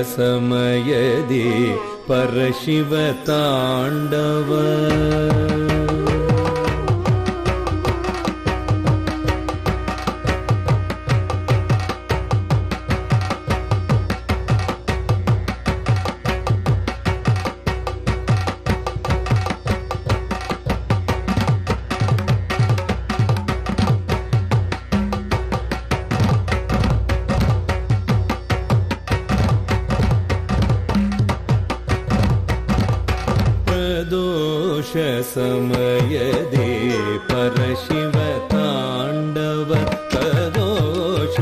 ಸಮಯದಿ ಪರಶಿವ ತಾಂಡವ. ಸಮಯದಿ ಪರಶಿವ ತಾಂಡವ. ಪ್ರದೋಷ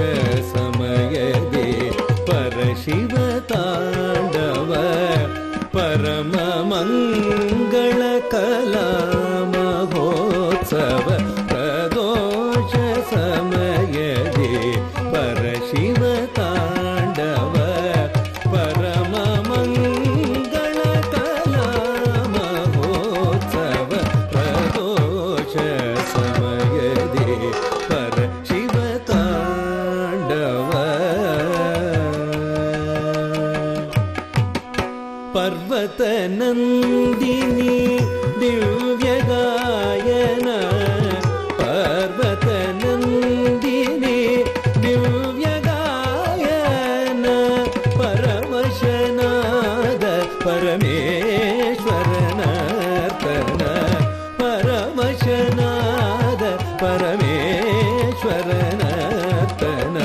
ಸಮಯದಿ ಪರಶಿವ ತಾಂಡವ. ಪರಮ ಮಂಗಳ ಕಲಾ ಮಹೋತ್ಸವ. ಪ್ರದೋಷ ಸಮಯದಿ ಪರಶಿವ ತಾಂಡವ. ಪರಮ ಮಂಗಳ ಕಲಾ ಮಹೋತ್ಸವ. ಪ್ರದೋಷ ಸಮಯದಿ ಪರಶಿವ ತಾಂಡವ. ಪರ್ವತ ನಂದಿನಿ ದಿವ್ಯ ಗಾಯನ. ಪರ್ವತ ನಂದಿನಿ ದಿವ್ಯ ಗಾಯನ. ಪರವಶನಾದ ಪರಮೇಶ್ವರನರ್ತನ. ಪರವಶನಾದ ಪರಮೇಶ್ವರನರ್ತನ.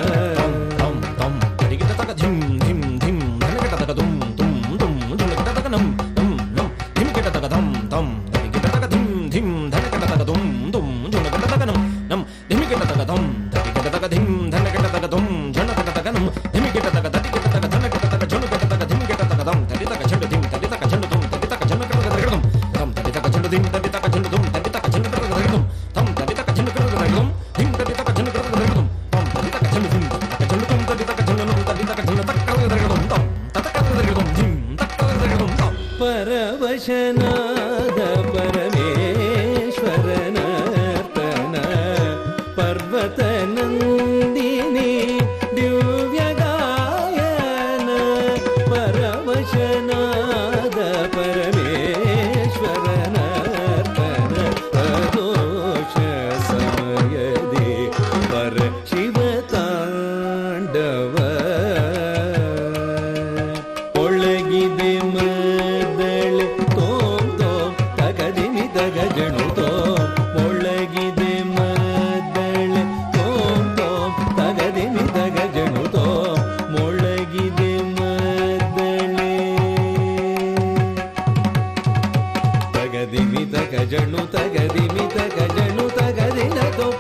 ಪರವಶನಾದ ಪರಮೇಶ್ವರನರ್ತನ. ಪರ್ವತ ನಂದಿನಿ ದಿವ್ಯ ಗಾಯನ. ಪರವಶನಾದ ಪರಮೇಶ್ವರನರ್ತನ. ಪ್ರದೋಷ ಸಮಯದಿ ಪರಶಿವ ತಾಂಡವ. ಒಳಗಿದೆ ಮದಳೆ ತೋಂ ತೋಂ ತಗದಿನಿ ತಗಜಣು ತೋಂ. ಒಳಗಿದೆ ಮದಳೆ ತೋಂ ತೋಂ ತಗದಿನಿ ತಗಜಣು ತೋಂ. ಮೊಳಗಿದೆ ಮದಳೆ ತಗದಿನಿ ತಗಜಣು ತಗದಿನಿ ತಗಜಣು ತಗದಿನ ತೋಂ.